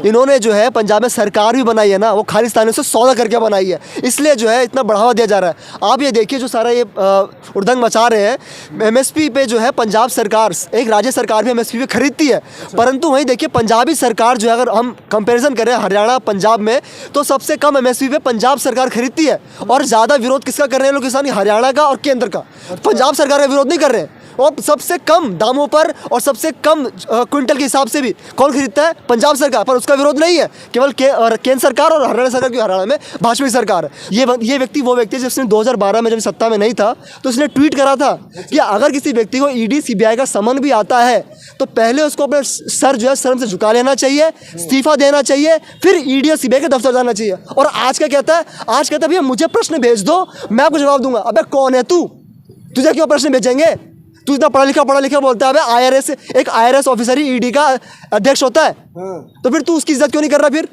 इन्होंने जो है पंजाब में सरकार भी बनाई है ना, वो खालिस्तानियों से सौदा करके बनाई है, इसलिए जो है इतना बढ़ावा दिया जा रहा है। आप ये देखिए जो सारा ये उड़दंग मचा रहे हैं, एमएसपी पे जो है पंजाब सरकार, एक राज्य सरकार भी एमएसपी पे खरीदती है, परंतु वहीं देखिए पंजाबी सरकार जो है, अगर हम कंपैरिजन करें हरियाणा पंजाब में, तो सबसे कम एमएसपी पे पंजाब सरकार खरीदती है। और ज़्यादा विरोध किसका कर रहे हैं लोग किसान? हरियाणा का और केंद्र का। पंजाब सरकार का विरोध नहीं कर रहे हैं। और सबसे कम दामों पर और सबसे कम क्विंटल के हिसाब से भी कौन खरीदता है? पंजाब सरकार। पर उसका विरोध नहीं है, केवल केंद्र सरकार और हरियाणा सरकार की, हरियाणा में भाजपा सरकार है। ये व्यक्ति वो व्यक्ति है जिसने 2012 में जब सत्ता में नहीं था तो इसने ट्वीट करा था कि अगर किसी व्यक्ति को ईडी सीबीआई का समन भी आता है तो पहले उसको अपने सर जो है शर्म से झुका लेना चाहिए, इस्तीफा देना चाहिए, फिर ईडी और सीबीआई के दफ्तर जाना चाहिए। और आज क्या कहता है? आज कहता है भैया मुझे प्रश्न भेज दो, मैं आपको जवाब दूंगा। अबे कौन है तू? तुझे क्यों प्रश्न भेजेंगे? तू इतना पढ़ा लिखा बोलता है। अबे एक आईआरएस ऑफिसर ही ईडी का अध्यक्ष होता है, तो फिर तू उसकी इज्जत क्यों नहीं कर रहा? फिर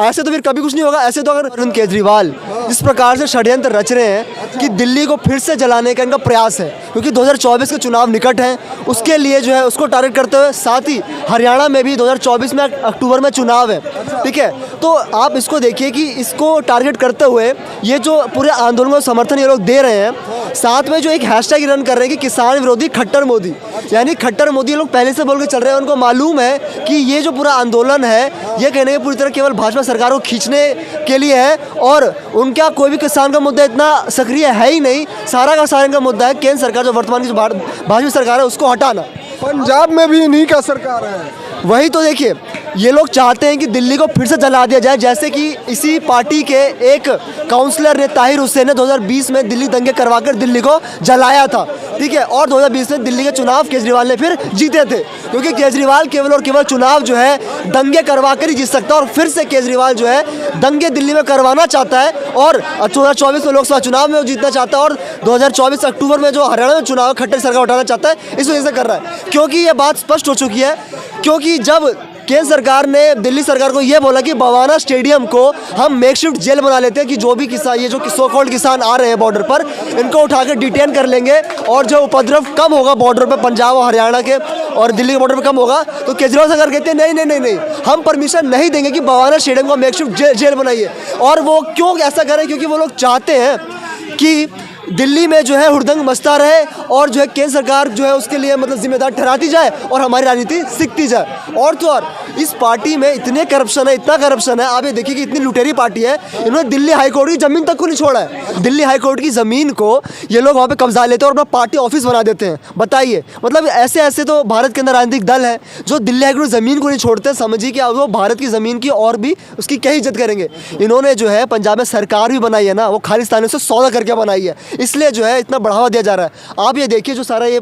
ऐसे तो फिर कभी कुछ नहीं होगा। ऐसे तो अगर अरविंद केजरीवाल जिस प्रकार से षड्यंत्र रच रहे हैं कि दिल्ली को फिर से जलाने का इनका प्रयास है, क्योंकि 2024 के चुनाव निकट हैं, उसके लिए जो है उसको टारगेट करते हुए, साथ ही हरियाणा में भी 2024 में अक्टूबर में चुनाव है, ठीक है। तो आप इसको देखिए कि इसको टारगेट करते हुए ये जो पूरे आंदोलन को समर्थन ये लोग दे रहे हैं, साथ में जो एक हैशटैग रन कर रहे हैं कि किसान विरोधी खट्टर मोदी, यानी खट्टर मोदी लोग पहले से बोल के चल रहे हैं। उनको मालूम है कि ये जो पूरा आंदोलन है ये कहने की पूरी तरह केवल भाजपा सरकार को खींचने के लिए है, और उनका कोई भी किसान का मुद्दा इतना सक्रिय है ही नहीं। सारा का सारा इनका मुद्दा है केंद्र सरकार, जो वर्तमान की जो भाजपा सरकार है, उसको हटाना। पंजाब में भी इन्हीं का सरकार है। वही तो देखिए, ये लोग चाहते हैं कि दिल्ली को फिर से जला दिया जाए, जैसे कि इसी पार्टी के एक काउंसलर ने, ताहिर हुसैन ने 2020 में दिल्ली दंगे करवाकर दिल्ली को जलाया था, ठीक है। और 2020 में दिल्ली के चुनाव केजरीवाल ने फिर जीते थे, क्योंकि केजरीवाल केवल और केवल चुनाव जो है दंगे करवा कर ही जीत सकता है। और फिर से केजरीवाल जो है दंगे दिल्ली में करवाना चाहता है, और 2024 में लोकसभा चुनाव में वो जीतना चाहता है, और 2024 अक्टूबर में जो हरियाणा में चुनाव खट्टर सरकार उठाना चाहता है, इस वजह से कर रहा है। क्योंकि ये बात स्पष्ट हो चुकी है, क्योंकि जब केंद्र सरकार ने दिल्ली सरकार को ये बोला कि बवाना स्टेडियम को हम मेकशिफ्ट जेल बना लेते हैं, कि जो भी किसान, ये जो सो कॉल्ड किसान आ रहे हैं बॉर्डर पर, इनको उठाकर डिटेन कर लेंगे, और जो उपद्रव कम होगा बॉर्डर पर, पंजाब और हरियाणा के और दिल्ली के बॉर्डर पर कम होगा। तो केजरीवाल सरकार कहते हैं नहीं नहीं नहीं नहीं, हम परमिशन नहीं देंगे कि बवाना स्टेडियम को मेकशिफ्ट जेल बनाइए। और वो क्यों ऐसा करें? क्योंकि वो लोग चाहते हैं कि दिल्ली में जो है हुड़दंग मचता रहे, और जो है केंद्र सरकार जो है उसके लिए मतलब जिम्मेदार ठहराती जाए, और हमारी राजनीति सीखती जाए। और तो और इस पार्टी में इतने करप्शन है, इतना करप्शन है। आप ये देखिए कि इतनी लुटेरी पार्टी है, इन्होंने दिल्ली हाईकोर्ट की ज़मीन तक को नहीं छोड़ा है। दिल्ली हाईकोर्ट की ज़मीन को ये लोग वहाँ पे कब्जा लेते हैं और अपना पार्टी ऑफिस बना देते हैं। बताइए, मतलब ऐसे ऐसे तो भारत के अंदर राजनीतिक दल है जो दिल्ली हाईकोर्ट ज़मीन को नहीं छोड़ते। समझिए कि वो भारत की ज़मीन की और भी उसकी क्या इज्जत करेंगे। इन्होंने जो है पंजाब में सरकार भी बनाई है ना, वो खालिस्तानियों से सौदा करके बनाई है, इसलिए जो है इतना बढ़ावा दिया जा रहा है। आप ये देखिए जो सारा ये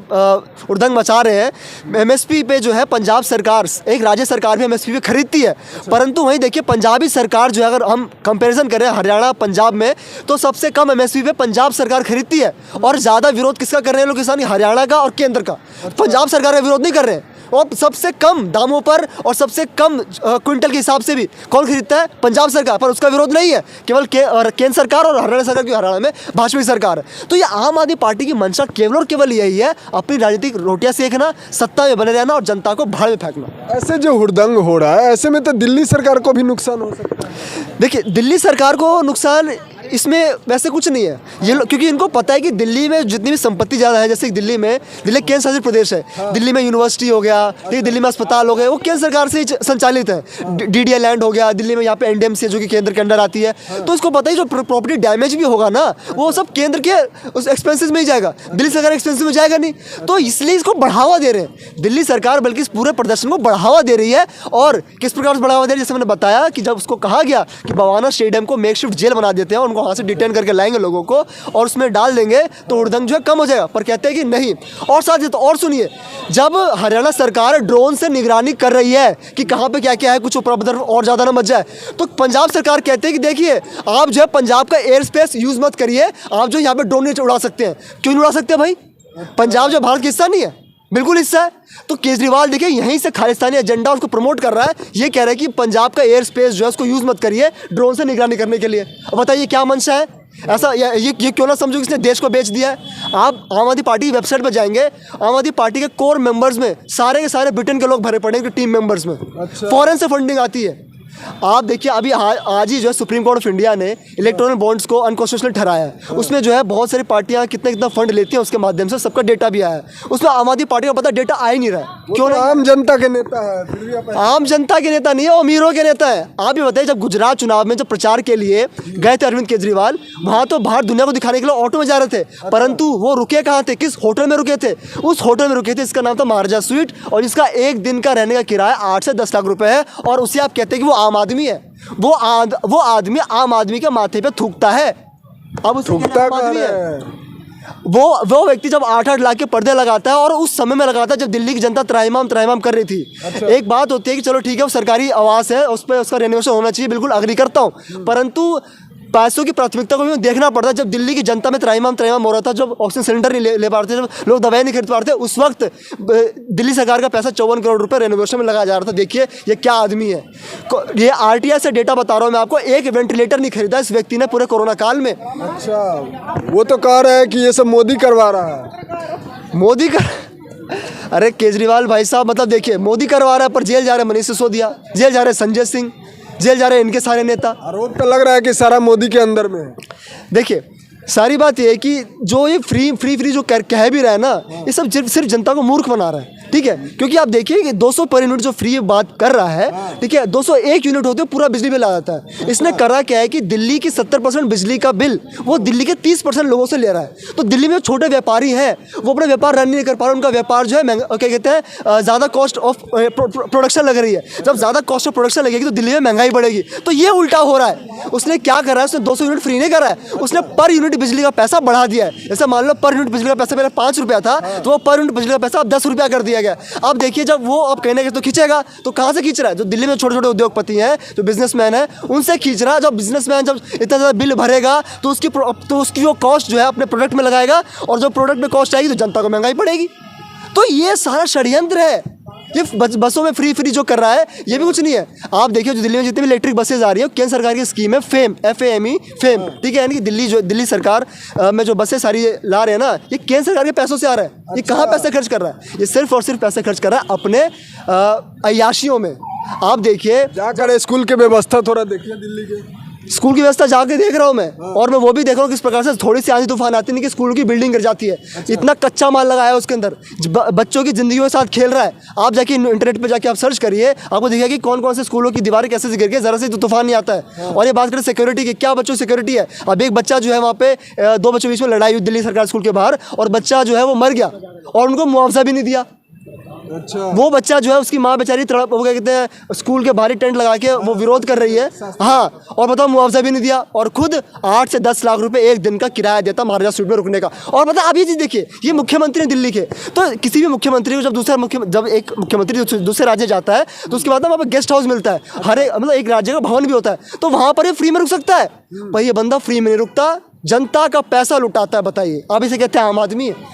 उड़दंग मचा रहे हैं, एमएसपी पे जो है पंजाब सरकार, एक राज्य सरकार भी एमएसपी पे खरीदती है, परंतु वहीं देखिए पंजाबी सरकार जो है, अगर हम कंपैरिजन करें हरियाणा पंजाब में, तो सबसे कम एमएसपी पे पंजाब सरकार खरीदती है। और ज़्यादा विरोध किसका कर रहे हैं लोग किसान? हरियाणा का और केंद्र का। पंजाब सरकार का विरोध नहीं कर रहे हैं। और सबसे कम दामों पर और सबसे कम क्विंटल के हिसाब से भी कौन खरीदता है? पंजाब सरकार। पर उसका विरोध नहीं है, केवल केंद्र सरकार और हरियाणा सरकार की, हरियाणा में भाजपा सरकार है। तो ये आम आदमी पार्टी की मंशा केवल और केवल यही है, अपनी राजनीतिक रोटियां सेकना, सत्ता में बने रहना और जनता को भाड़ में फेंकना। ऐसे जो हुड़दंग हो रहा है, ऐसे में तो दिल्ली सरकार को भी नुकसान हो सकता है। देखिए, दिल्ली सरकार को नुकसान इसमें वैसे कुछ नहीं है, ये लोग, क्योंकि इनको पता है कि दिल्ली में जितनी भी संपत्ति ज़्यादा है, जैसे दिल्ली केंद्र शासित प्रदेश है, दिल्ली में यूनिवर्सिटी हो गया, ठीक, दिल्ली में अस्पताल हो गए, वो केंद्र सरकार से ही संचालित है। डीडीए लैंड हो गया दिल्ली में, यहाँ पे एनडीएमसी जो कि केंद्र के अंडर आती है। तो इसको पता ही जो प्रॉपर्टी डैमेज भी होगा ना, वो सब केंद्र के उस एक्सपेंसेस में ही जाएगा, दिल्ली सरकार एक्सपेंसेस में जाएगा नहीं। तो इसलिए इसको बढ़ावा दे रहे हैं दिल्ली सरकार, बल्कि इस पूरे प्रदर्शन को बढ़ावा दे रही है। और किस प्रकार से बढ़ावा दे रही है? जैसे मैंने बताया कि जब उसको कहा गया कि बवाना स्टेडियम को मेकशिफ्ट जेल बना देते हैं, उनको वहाँ से डिटेन करके लाएंगे लोगों को और उसमें डाल देंगे, तो उड़दंग जो है कम हो जाएगा। पर कहते हैं कि नहीं। और साथ ही तो और सुनिए, जब हरियाणा सरकार ड्रोन से निगरानी कर रही है कि कहाँ पे क्या क्या है, कुछ उपद्रव और ज़्यादा ना मच जाए, तो पंजाब सरकार कहते हैं कि देखिए, आप जो है पंजाब का एयर स्पेस यूज़ मत करिए, आप जो यहाँ पे ड्रोन नहीं उड़ा सकते हैं। क्यों नहीं उड़ा सकते भाई? पंजाब जो भारत का हिस्सा नहीं है? बिल्कुल हिस्सा है। तो केजरीवाल देखिए यहीं से खालिस्तानी एजेंडा उसको प्रमोट कर रहा है। ये कह रहा है कि पंजाब का एयर स्पेस जो है उसको यूज़ मत करिए ड्रोन से निगरानी करने के लिए। अब बताइए क्या मंशा है? ऐसा ये क्यों ना समझो कि इसने देश को बेच दिया है। आप आम आदमी पार्टी की वेबसाइट पर जाएंगे, आम आदमी पार्टी के कोर मेंबर्स में सारे के सारे ब्रिटेन के लोग भरे पड़े हैं, टीम मेंबर्स में। अच्छा। फॉरेन से फंडिंग आती है। आप देखिए अभी आज ही जो है सुप्रीम कोर्ट ऑफ इंडिया ने इलेक्टोरल बॉन्ड्स को अनकॉन्स्टिट्यूशनल ठहराया है। उसमें जो है बहुत सारी पार्टियां कितना फंड लेती हैं, उसके माध्यम से सबका डेटा भी आया है। उसमें आम आदमी पार्टी का पता डेटा आ ही नहीं रहा है। क्यों? आम जनता के नेता है, फिर भी आप आम जनता के नेता नहीं है, वो अमीरों के नेता है। आप ये बताइए, जब गुजरात चुनाव में जब प्रचार के लिए गए थे अरविंद केजरीवाल, वहां तो बाहर दुनिया को दिखाने के लिए ऑटो में जा रहे थे, परंतु वो रुके कहाँ थे, किस होटल में रुके थे? उस होटल में रुके थे, इसका नाम था महाराजा स्वीट, और जिसका एक दिन का रहने का किराया 8 से 10 लाख रुपए है। और उसे आप कहते हैं कि वो आम आदमी है। वो आदमी आम आदमी के माथे पे थूकता है। अब उसे थूकता आम आदमी कहाँ है। है? वो व्यक्ति जब 8-8 लाख के पर्दे लगाता है, और उस समय में लगाता है जब दिल्ली की जनता त्राहिमाम कर रही थी। अच्छा। एक बात होती है कि चलो ठीक है, वो सरकारी आवास है, उस पर उसका रेनोवेशन होना चाहिए, बिल्कुल अग्री करता हूँ, परंतु पैसों की प्राथमिकता को भी देखना पड़ता है। जब दिल्ली की जनता में त्राहिमाम हो रहा था, जब ऑक्सीजन सिलेंडर नहीं ले पा रहे थे, जब लोग दवाएं नहीं खरीद पा रहे थे, उस वक्त दिल्ली सरकार का पैसा 54 करोड़ रुपए रेनोवेशन में लगाया जा रहा था। देखिए ये क्या आदमी है। ये आरटीआई से डेटा बता रहा हूँ मैं आपको, एक वेंटिलेटर नहीं खरीदा इस व्यक्ति ने पूरे कोरोना काल में। अच्छा, वो तो कह रहे हैं कि ये सब मोदी करवा रहा है। मोदी का अरे केजरीवाल भाई साहब, मतलब देखिए, मोदी करवा रहा है पर जेल जा रहे मनीष सिसोदिया, जेल जा रहे संजय सिंह, जेल जा रहे इनके सारे नेता। आरोप तो लग रहा है कि सारा मोदी के अंदर में है। देखिए सारी बात ये है कि जो ये फ्री जो कह भी रहा है ना, ये सब सिर्फ जनता को मूर्ख बना रहा है। ठीक है, क्योंकि आप देखिए कि 200 पर यूनिट जो फ्री बात कर रहा है, ठीक है, 201 यूनिट होते पूरा बिजली बिल आ जाता है। इसने करा क्या है कि दिल्ली की 70% बिजली का बिल वो दिल्ली के 30% लोगों से ले रहा है। तो दिल्ली में छोटे व्यापारी हैं, वो अपना व्यापार रन नहीं कर पा रहे, उनका व्यापार जो है क्या कहते हैं, ज़्यादा कॉस्ट ऑफ प्रोडक्शन लग रही है। जब ज़्यादा कॉस्ट ऑफ प्रोडक्शन लगेगी तो दिल्ली में महंगाई बढ़ेगी। तो ये उल्टा हो रहा है। उसने क्या करा है, उसने 200 यूनिट फ्री नहीं करा है, उसने पर यूनिट बिजली का पैसा बढ़ा दिया है। जैसे मान लो पर यूनिट बिजली का पैसा पहले 5 रुपया था, तो वो पर यूनिट बिजली का पैसा अब 10 रुपया कर दिया गया। अब देखिए, जब वो अब कहने के तो खींचेगा, तो कहाँ से खींच रहा है? जो दिल्ली में छोटे छोटे उद्योगपति हैं, जो बिजनेसमैन है, उनसे खींच रहा है। जब बिजनेसमैन जब इतना ज़्यादा बिल भरेगा तो उसकी जो कॉस्ट जो है अपने प्रोडक्ट में लगाएगा, और जो प्रोडक्ट में कॉस्ट आएगी तो जनता को महंगाई पड़ेगी। तो ये सारा षड्यंत्र है। ये बसों में फ्री जो कर रहा है, ये भी कुछ नहीं है। आप देखिए, जो दिल्ली में जितनी भी इलेक्ट्रिक बसेज आ रही है, केंद्र सरकार की स्कीम है फेम, FAME, फेम, ठीक है, यानी कि दिल्ली सरकार में जो बसें सारी ला रहे हैं ना, ये केंद्र सरकार के पैसों से आ रहा है। ये कहाँ पैसे खर्च कर रहा है? ये सिर्फ और सिर्फ पैसे खर्च कर रहा है अपने अय्याशियों में। आप देखिए, जाकर स्कूल की व्यवस्था थोड़ा देखिए दिल्ली के। स्कूल की व्यवस्था जाके देख रहा हूँ मैं, और मैं वो भी देख रहा हूँ किस प्रकार से थोड़ी सी आंधी तूफान आती नहीं कि स्कूल की बिल्डिंग गिर जाती है। अच्छा। इतना कच्चा माल लगाया है उसके अंदर, बच्चों की जिंदगियों के साथ खेल रहा है। आप जाके इंटरनेट पे जाके आप सर्च करिए, आपको दिखेगा कि कौन कौन से स्कूलों की दीवारें कैसे से गिर गई, जरा से तो तूफान नहीं आता है। और ये बात करें सिक्योरिटी की, क्या बच्चों की सिक्योरिटी है? अब एक बच्चा जो है वहाँ पे 2 बच्चों के बीच में लड़ाई हुई दिल्ली सरकारी स्कूल के बाहर, और बच्चा जो है वो मर गया और उनको मुआवजा भी नहीं दिया। अच्छा। वो बच्चा जो है, उसकी माँ बेचारी तड़प, वो क्या कहते हैं, स्कूल के बाहरी टेंट लगा के वो विरोध कर रही है, हाँ, और बताओ मुआवजा भी नहीं दिया, और खुद 8 से 10 लाख रुपए एक दिन का किराया देता महाराजा स्वीट में रुकने का। और बताओ, आप ये चीज़ देखिए, ये मुख्यमंत्री हैं दिल्ली के। तो किसी भी मुख्यमंत्री को जब एक मुख्यमंत्री दूसरे राज्य जाता है, तो उसके बाद वहाँ पर गेस्ट हाउस मिलता है, हर एक मतलब एक राज्य का भवन भी होता है, तो वहाँ पर ये फ्री में रुक सकता है। पर ये बंदा फ्री में नहीं रुकता, जनता का पैसा लुटाता है। बताइए, आप इसे कहते हैं आम आदमी है?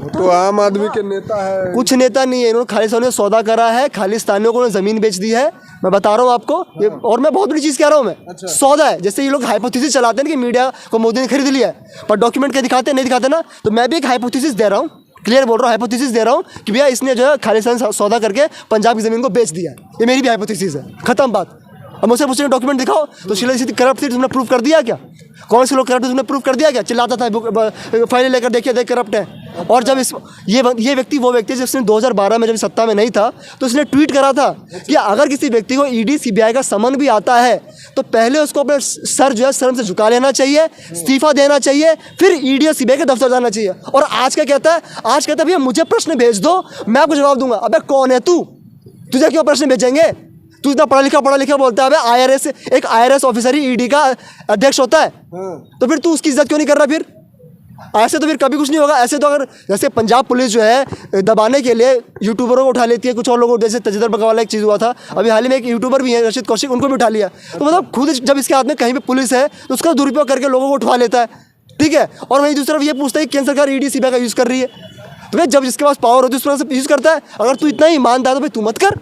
तो आम आदमी के नेता है। कुछ नेता नहीं है, इन्होंने खालिस्तानियों ने सौदा करा है, खालिस्तानियों को ज़मीन बेच दी है। मैं बता रहा हूँ आपको, ये और मैं बहुत बड़ी चीज़ कह रहा हूँ मैं। अच्छा। सौदा है। जैसे ये लोग हाइपोथेसिस चलाते हैं कि मीडिया को मोदी ने खरीद लिया है, पर डॉक्यूमेंट क्या दिखाते हैं, नहीं दिखाते ना। तो मैं भी एक हाइपोथेसिस दे रहा हूँ, क्लियर बोल रहा हूँ, हाइपोथेसिस दे रहा हूँ कि भैया इसने जो है खालिस्तान सौदा करके पंजाब की ज़मीन को बेच दिया। ये मेरी भी हाइपोथेसिस है, खत्म बात। अब मुझसे पूछे डॉक्यूमेंट दिखाओ, तो शीला दीक्षित करप्ट थी, तुमने प्रूफ कर दिया क्या? कौन से लोग करप्ट तुमने प्रूफ कर दिया क्या? चिल्लाता था फाइल लेकर, देखिए देख करप्ट है। और जब ये व्यक्ति वो व्यक्ति जिसने 2012 में जब सत्ता में नहीं था, तो उसने ट्वीट करा था कि अगर किसी व्यक्ति को ED CBI का समन भी आता है, तो पहले उसको अपने सर जो है शर्म से झुका लेना चाहिए, इस्तीफा देना चाहिए, फिर ED और CBI के दफ्तर जाना चाहिए। और आज क्या कहता है? आज कहता है भैया मुझे प्रश्न भेज दो, मैं आपको जवाब दूंगा। अबे कौन है तू? तुझे क्यों प्रश्न भेजेंगे? तू इतना पढ़ा लिखा बोलता है। अबे एक IRS ऑफिसर ही ED का अध्यक्ष होता है, तो फिर तू उसकी इज्जत क्यों नहीं कर रहा? फिर ऐसे तो फिर कभी कुछ नहीं होगा। ऐसे तो अगर जैसे पंजाब पुलिस जो है दबाने के लिए यूट्यूबरों को उठा लेती है, कुछ और लोगों को, जैसे तजिंदर बगवाला एक चीज़ हुआ था अभी हाल ही में, एक यूट्यूबर भी है रशीद कौशिक, उनको भी उठा लिया। तो मतलब खुद जब इसके हाथ में कहीं पे पुलिस है, तो उसका दुरुपयोग करके लोगों को उठवा लेता है, ठीक है। और वहीं दूसरी तरफ ये पूछता है कि केंद्र सरकार ED CBI का यूज़ कर रही है, तो भाई जब जिसके पास पावर होती है उस तरह से यूज़ करता है। अगर तू इतना ही ईमानदार तो भाई तू मत कर,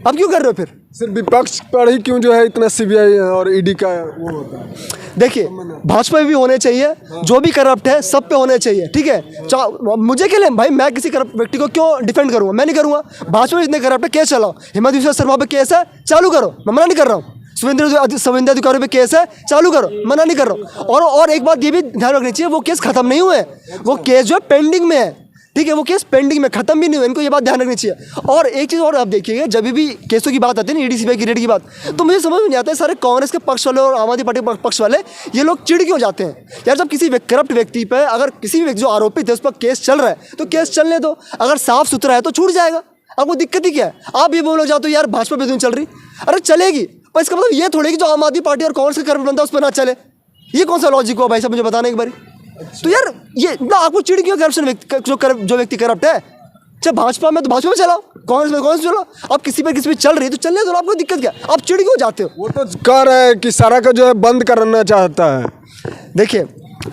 अब क्यों कर रहे हो फिर? सिर्फ विपक्ष पर ही क्यों जो है इतना सीबीआई और ईडी का वो होता है? देखिए, भाजपा में भी होने चाहिए, जो भी करप्ट है सब पे होने चाहिए, ठीक है। मुझे क्या ले भाई, मैं किसी करप्ट व्यक्ति को क्यों डिफेंड करूंगा? मैं नहीं करूंगा। भाजपा में इतने करप्ट है, केस चलाओ। हिमंत बिस्वा शर्मा पे केस है, चालू करो, मैं मना नहीं कर रहा हूँ। शुभेंद्र अधिकारी पे केस है, चालू करो, मना नहीं कर रहा हूँ। और एक बात ये भी ध्यान रखनी चाहिए, वो केस खत्म नहीं हुए, वो केस जो है पेंडिंग में है, ठीक है। वो केस पेंडिंग में, खत्म भी नहीं हुआ, इनको ये बात ध्यान रखनी चाहिए। और एक चीज़ और आप देखिएगा, जब भी केसों की बात आती है ना, ईडी सीबीआई की रेड की बात, तो मुझे समझ में नहीं आता है सारे कांग्रेस के पक्ष वाले और आम आदमी पार्टी के पक्ष वाले ये लोग चिढ़ क्यों जाते हैं यार। जब किसी करप्ट व्यक्ति पर, अगर किसी भी व्यक्ति जो आरोपित है उस पर केस चल रहा है, तो केस चलने दो। अगर साफ सुथरा है तो छूट जाएगा, आपको दिक्कत ही क्या है? आप ये बोलो जाते हो यार भाजपा पे चल रही, अरे चलेगी, पर इसका मतलब ये थोड़ी कि जो आम आदमी पार्टी और कांग्रेस का करप्ट बनता है उस पर ना चले। ये कौन सा लॉजिक हुआ भाई साहब, मुझे बताने एक बारी। तो यार ये ना, आपको चिढ़ क्यों करप्शन व्यक्ति जो व्यक्ति करप्ट है? अच्छा, भाजपा में तो भाजपा में चलाओ, कांग्रेस में कांग्रेस में चलो। आप किसी पे चल रही है तो चलने दो, आपको दिक्कत क्या? आप चिढ़ क्यों जाते हो? वो तो कह रहे हैं कि सारा का जो है बंद करना चाहता है। देखिए,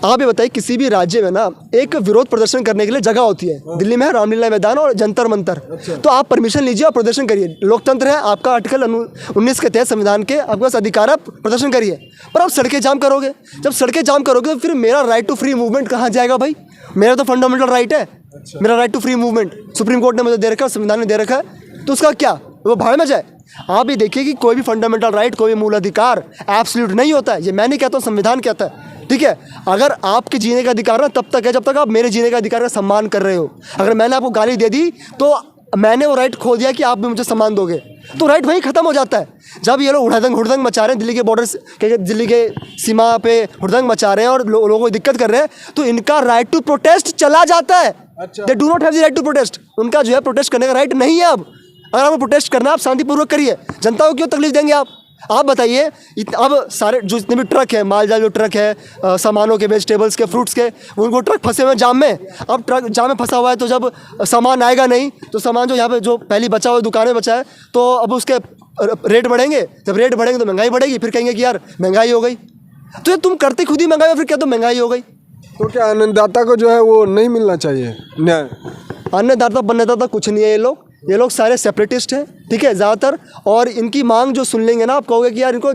आप ये बताइए, किसी भी राज्य में ना एक विरोध प्रदर्शन करने के लिए जगह होती है। दिल्ली में है रामलीला मैदान और जंतर मंतर। तो आप परमिशन लीजिए और प्रदर्शन करिए, लोकतंत्र है, आपका आर्टिकल 19 के तहत संविधान के आपके पास अधिकार है, प्रदर्शन करिए। पर आप सड़कें जाम करोगे, जब सड़कें जाम करोगे तो फिर मेरा राइट टू फ्री मूवमेंट कहाँ जाएगा भाई? मेरा तो फंडामेंटल राइट है, मेरा right to free movement supreme court ने मुझे दे रखा है, संविधान ने दे रखा है, तो उसका क्या, वो भाड़ में जाए। आप ये देखिए कि कोई भी फंडामेंटल राइट, कोई भी मूल अधिकार एब्सोल्यूट नहीं होता है। ये मैं नहीं कहता हूँ, संविधान कहता है, ठीक है। अगर आपके जीने का अधिकार ना तब तक है जब तक आप मेरे जीने का अधिकार का सम्मान कर रहे हो। अगर मैंने आपको गाली दे दी तो मैंने वो राइट खो दिया कि आप भी मुझे सम्मान दोगे, तो राइट वहीं खत्म हो जाता है। जब ये लोग हुड़दंग मचा रहे हैं, दिल्ली के बॉर्डर, दिल्ली के सीमा पे हुड़दंग मचा रहे हैं और लोगों को दिक्कत कर रहे हैं, तो इनका राइट टू प्रोटेस्ट चला जाता है। They do not have the right to protest. उनका जो है प्रोटेस्ट करने का राइट नहीं है अब। अगर आपको प्रोटेस्ट करना, आप शांतिपूर्वक करिए, जनता को क्यों तकलीफ देंगे आप बताइए। अब सारे जो जितने भी ट्रक है, मालजाल जो ट्रक है, सामानों के, वेजिटेबल्स के, फ्रूट्स के, उनको ट्रक फंसे हुए जाम में। अब ट्रक जाम में फंसा हुआ है, तो जब सामान आएगा नहीं, तो सामान जो यहाँ पे जो पहले बचा हुआ दुकान में बचा है, तो अब उसके रेट बढ़ेंगे। जब रेट बढ़ेंगे तो महंगाई बढ़ेगी, फिर कहेंगे कि यार महंगाई हो गई। तो ये तुम करते खुद ही महंगाई, फिर क्या तो महंगाई हो गई। तो क्या अन्नदाता को जो है वो नहीं मिलना चाहिए न्याय? अन्नदाता बनदाता कुछ नहीं है ये लोग सारे सेपरेटिस्ट हैं, ठीक है, ज़्यादातर। और इनकी मांग जो सुन लेंगे ना, आप कहोगे कि यार इनको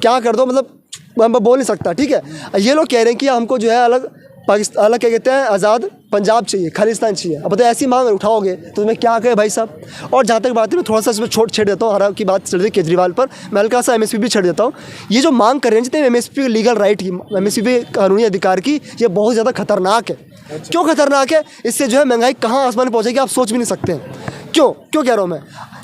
क्या कर दो, मतलब मैं बोल नहीं सकता, ठीक है। ये लोग कह रहे हैं कि हमको जो है अलग पाकिस्तान, अलग क्या कहते हैं, आज़ाद पंजाब चाहिए, खालिस्तान चाहिए। अब बताए ऐसी मांग उठाओगे तो तुम्हें क्या कहे भाई साहब। और जहाँ तक बात है, मैं थोड़ा सा इसमें छेड़ देता हूँ, हरा की बात चल रही है केजरीवाल पर, मैं हल्का सा MSP भी छेड़ देता हूँ। ये जो मांग कर रहे हैं, जितने MSP लीगल राइट की, MSP कानूनी अधिकार की, ये बहुत ज़्यादा खतरनाक है। क्यों खतरनाक है? इससे जो है महंगाई कहाँ आसमान में पहुँचेगी आप सोच भी नहीं सकते हैं। क्यों कह रहा हूँ मैं?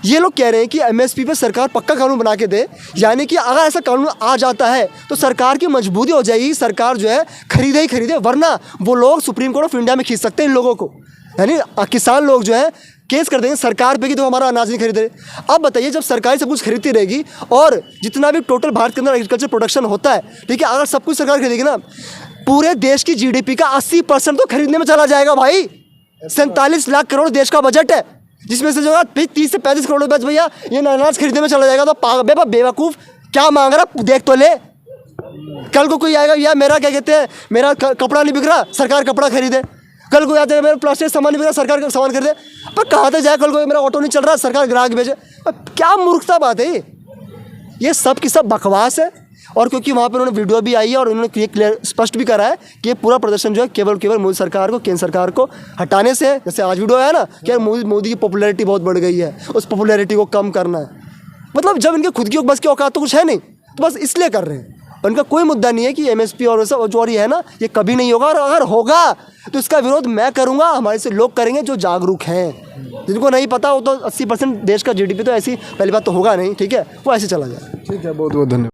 ये लोग कह रहे हैं कि MSP पे सरकार पक्का कानून बना के दे, यानी कि अगर ऐसा कानून आ जाता है तो सरकार की मजबूरी हो जाएगी, सरकार जो है खरीदे ही खरीदे, वरना वो लोग सुप्रीम कोर्ट ऑफ इंडिया में खींच सकते हैं इन लोगों को। यानी किसान लोग जो है केस कर देंगे सरकार पे कि तो हमारा अनाज नहीं खरीद रहे। अब बताइए, जब सरकार सब कुछ खरीदती रहेगी और जितना भी टोटल भारत के अंदर एग्रीकल्चर प्रोडक्शन होता है, ठीक है, अगर सब कुछ सरकार खरीदेगी ना, पूरे देश की GDP का 80% तो खरीदने में चला जाएगा भाई। 47 लाख करोड़ देश का बजट है, जिसमें से जो है 30 से 35 करोड़ रुपये भैया ये अनाज खरीदने में चला जाएगा। तो बेवकूफ़ क्या मांग रहा, देख तो ले। कल को कोई आएगा, यार मेरा क्या कहते हैं, मेरा कपड़ा नहीं बिक रहा, सरकार कपड़ा खरीदे। कल को आता है मेरा प्लास्टिक सामान नहीं बिक रहा, सरकार सामान खरीदे। पर कहाँ तक जाए, कल को मेरा ऑटो नहीं चल रहा, सरकार ग्राहक भेजे। क्या मूर्खता बात है ये सब की सब बकवास है। और क्योंकि वहाँ पर उन्होंने वीडियो भी आई है और उन्होंने ये क्लियर स्पष्ट भी करा है कि ये पूरा प्रदर्शन जो है केवल मोदी सरकार को, केंद्र सरकार को हटाने से है। जैसे आज वीडियो आया ना कि मोदी की पॉपुलैरिटी बहुत बढ़ गई है, उस पॉपुलैरिटी को कम करना है। मतलब जब इनके खुद की बस की औकात तो कुछ है नहीं, तो बस इसलिए कर रहे हैं। उनका कोई मुद्दा नहीं है कि MSP और सब जो ये है ना, ये कभी नहीं होगा। और अगर होगा तो इसका विरोध मैं करूँगा, हमारे से लोग करेंगे जो जागरूक हैं। जिनको नहीं पता वो तो 80% देश का GDP तो ऐसी पहली बात तो होगा नहीं, ठीक है, वो ऐसे चला जाए। ठीक है, बहुत बहुत धन्यवाद।